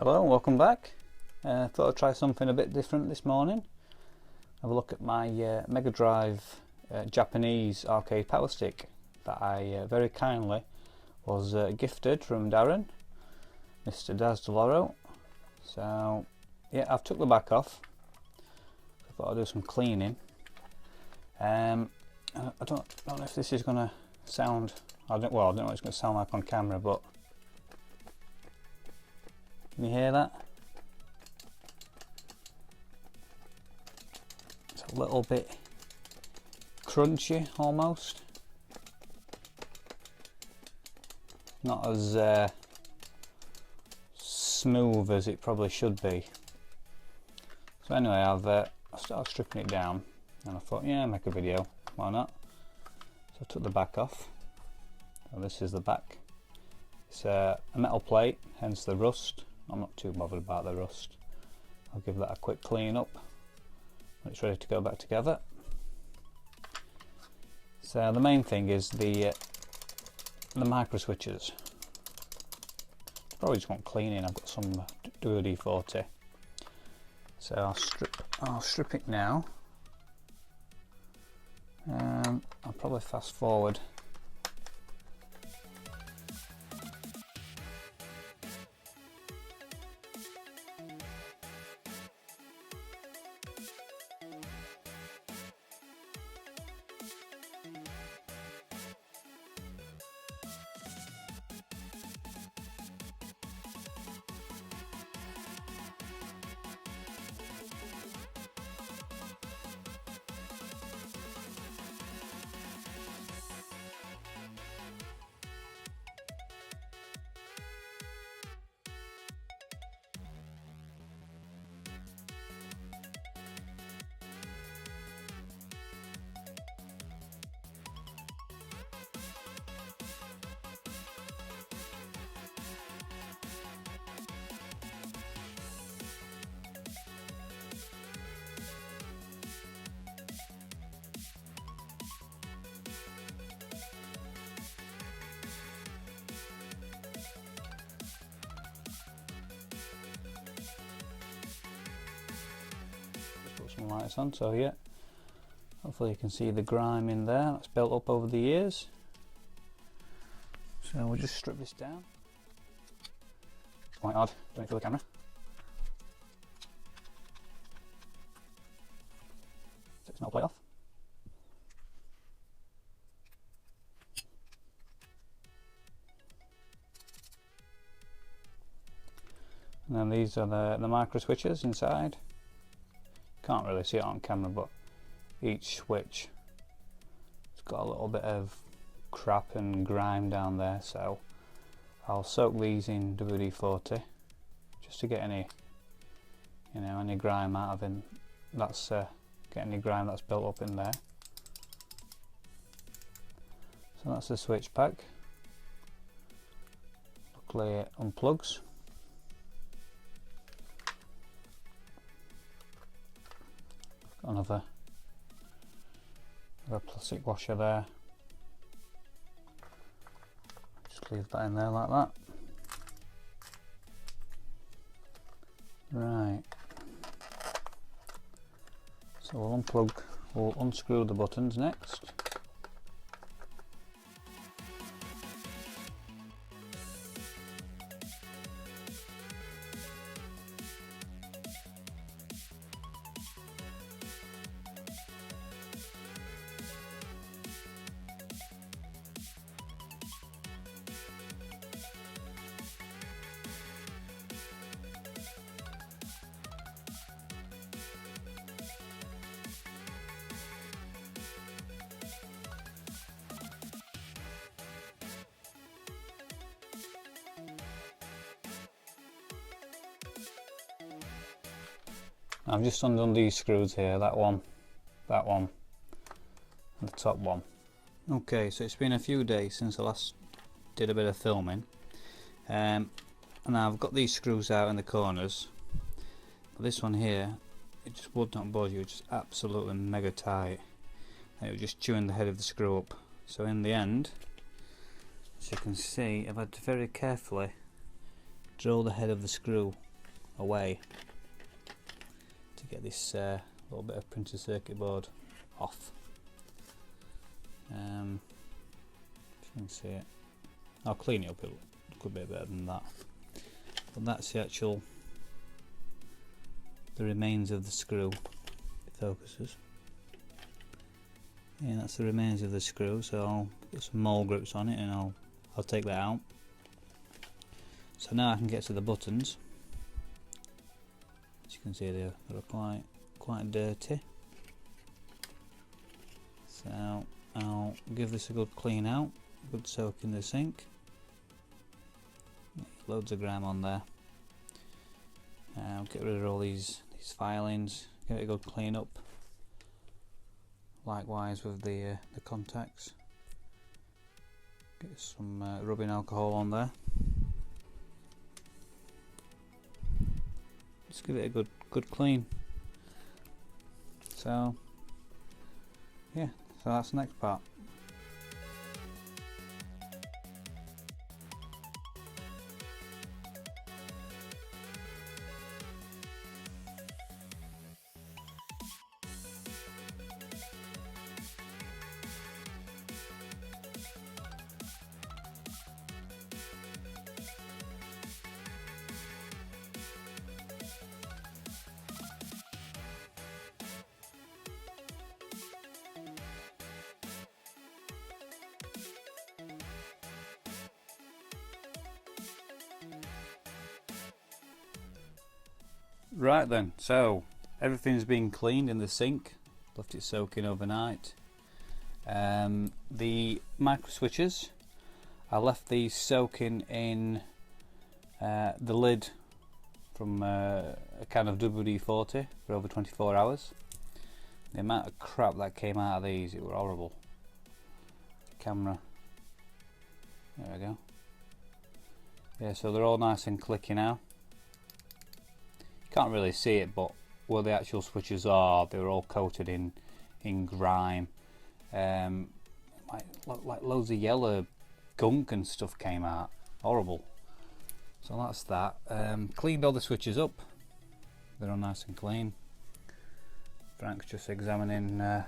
Hello and welcome back. Thought I'd try something a bit different this morning. Have a look at my megaDrive Japanese arcade power stick that I very kindly was gifted from Darren, Mr. Daz Deloro. So yeah, I've took the back off. I thought I'd do some cleaning. I don't know if this is going to sound. I don't know what it's going to sound like on camera, but can you hear that? It's a little bit crunchy almost. Not as smooth as it probably should be. So anyway, I started stripping it down and I thought, yeah, make a video, why not? So I took the back off. So this is the back. It's a metal plate, hence the rust. I'm not too bothered about the rust. I'll give that a quick clean up when it's ready to go back together. So the main thing is the micro switches. Probably just want cleaning. I've got some WD-40. So I'll strip it now. I'll probably fast forward. Some lights on, so yeah, hopefully you can see the grime in there that's built up over the years. So we'll just strip this down. It's quite hard doing it for the camera. Take this metal plate off. And then these are the micro switches inside. Can't really see it on camera, but each switch has got a little bit of crap and grime down there, so I'll soak these in WD-40 just to get any grime out of it. That's get any grime that's built up in there. So that's the switch pack. Luckily it unplugs. Another plastic washer there. Just leave that in there like that. Right. So we'll unscrew the buttons next. I've just undone these screws here, that one, and the top one. Okay, so it's been a few days since I last did a bit of filming, and I've got these screws out in the corners, but this one here, it just would not budge. It was just absolutely mega tight, and it was just chewing the head of the screw up. So in the end, as you can see, I've had to very carefully drill the head of the screw away to get this little bit of printed circuit board off. If you can see it, I'll clean it up, it could be better than that. But that's the remains of the screw. It focuses. Yeah, that's the remains of the screw, so I'll put some mole grips on it and I'll take that out. So now I can get to the buttons. As you can see, they're quite dirty. So I'll give this a good clean out, good soak in the sink. Loads of grime on there. Get rid of all these filings. Give it a good clean up. Likewise with the contacts. Get some rubbing alcohol on there. Just give it a good clean. So yeah, so that's the next part. Right then, so everything's been cleaned in the sink, left it soaking overnight. The micro switches, I left these soaking in the lid from a can of WD-40 for over 24 hours. The amount of crap that came out of these, it was horrible. Camera, there we go. Yeah, so they're all nice and clicky now. Can't really see it, but where the actual switches are, they were all coated in grime. Like loads of yellow gunk and stuff came out. Horrible. So that's that. Cleaned all the switches up. They're all nice and clean. Frank's just examining the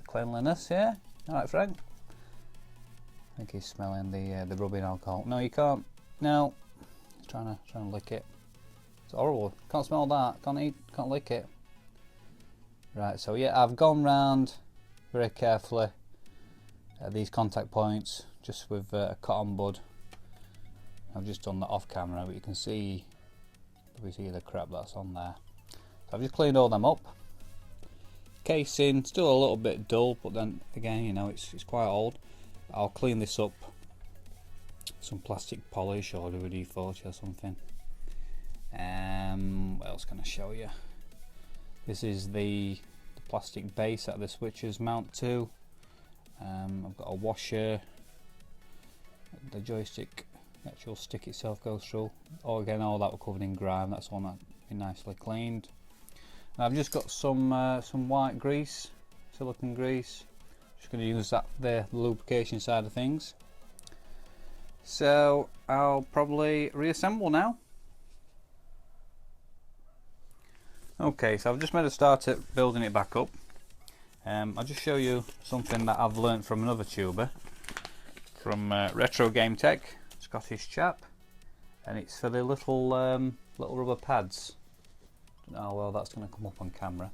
cleanliness here. Alright, Frank? I think he's smelling the rubbing alcohol. No, you can't. No. He's trying to lick it. It's horrible. Can't smell that. Can't eat. Can't lick it. Right. So yeah, I've gone round very carefully these contact points just with a cotton bud. I've just done that off camera, but you can see the crap that's on there. So I've just cleaned all them up. Casing still a little bit dull, but then again, you know, it's quite old. I'll clean this up. Some plastic polish or WD-40 or something. What else can I show you? This is the plastic base that the switches mount to. I've got a washer. The joystick, the actual stick itself goes through. Oh, again, all that were covered in grime. That's one that's been nicely cleaned. And I've just got some white grease, silicone grease. Just going to use that the lubrication side of things. So I'll probably reassemble now. Okay, so I've just made a start at building it back up. I'll just show you something that I've learnt from another tuber, from Retro Game Tech, Scottish chap, and it's for the little rubber pads. Don't know how well that's going to come up on camera.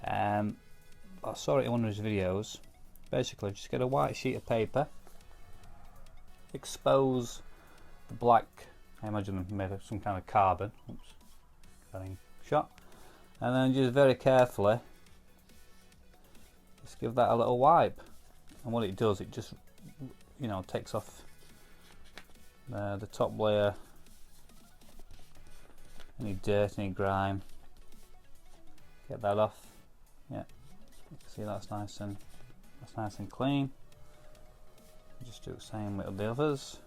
I saw it in one of his videos. Basically, just get a white sheet of paper, expose the black. I imagine they're made of some kind of carbon. Oops, getting shot. And then just very carefully, just give that a little wipe. And what it does, it just, you know, takes off the top layer, any dirt, any grime. Get that off. Yeah, you can see that's nice and clean. Just do the same with the others.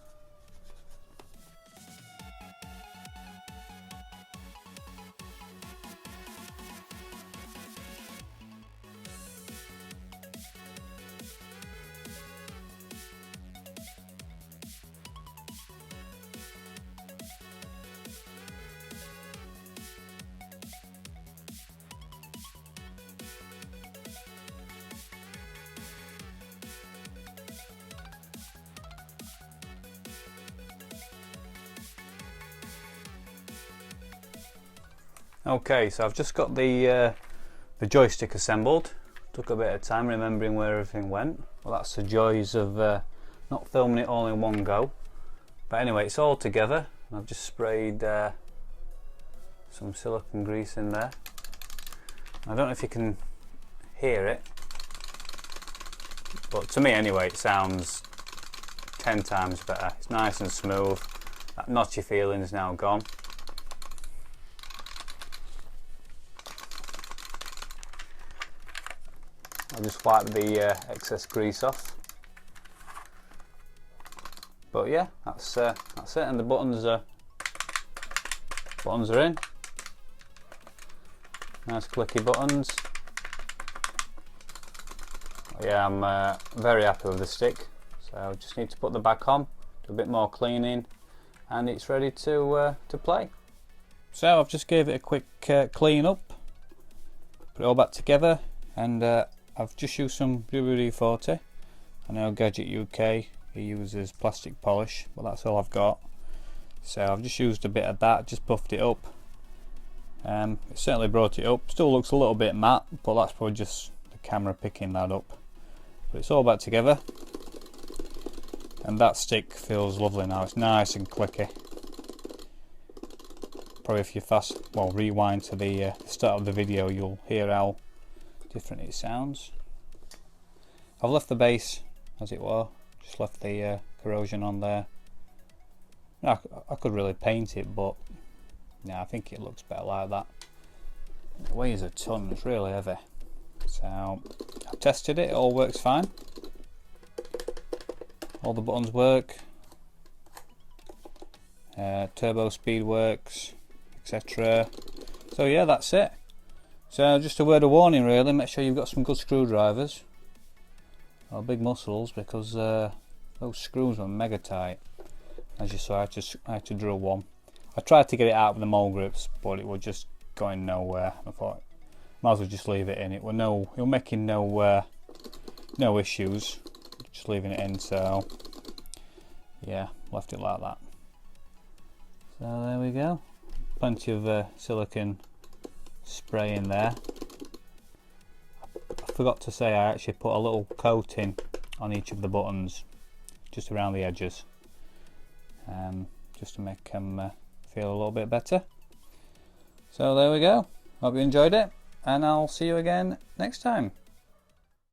Okay, so I've just got the joystick assembled. Took a bit of time remembering where everything went. Well, that's the joys of not filming it all in one go. But anyway, it's all together. I've just sprayed some silicone grease in there. I don't know if you can hear it, but to me anyway it sounds 10 times better. It's nice and smooth. That notchy feeling is now gone. I'll just wipe the excess grease off. But yeah, that's it, and the buttons are in. Nice clicky buttons. Yeah, I'm very happy with the stick. So just need to put the back on, do a bit more cleaning, and it's ready to play. So I've just gave it a quick clean up, put it all back together, and I've just used some WD-40. I know Gadget UK he uses plastic polish, but that's all I've got. So I've just used a bit of that, just buffed it up. It certainly brought it up. Still looks a little bit matte, but that's probably just the camera picking that up. But it's all back together, and that stick feels lovely now. It's nice and clicky. Probably if you rewind to the start of the video, you'll hear how different it sounds. I've left the base as it were, just left the corrosion on there. I could really paint it, but yeah, I think it looks better like that. It weighs a ton, it's really heavy. So I've tested it, it all works fine. All the buttons work, turbo speed works, etc. So yeah, that's it. So just a word of warning really, make sure you've got some good screwdrivers or big muscles, because those screws are mega tight. As you saw, I had to drill one. I tried to get it out with the mole grips, but it was just going nowhere. I thought might as well just leave it in. It was making no issues, just leaving it in. So yeah, left it like that. So there we go. Plenty of silicone spray in there. I forgot to say I actually put a little coating on each of the buttons, just around the edges, just to make them feel a little bit better. So there we go. Hope you enjoyed it, and I'll see you again next time.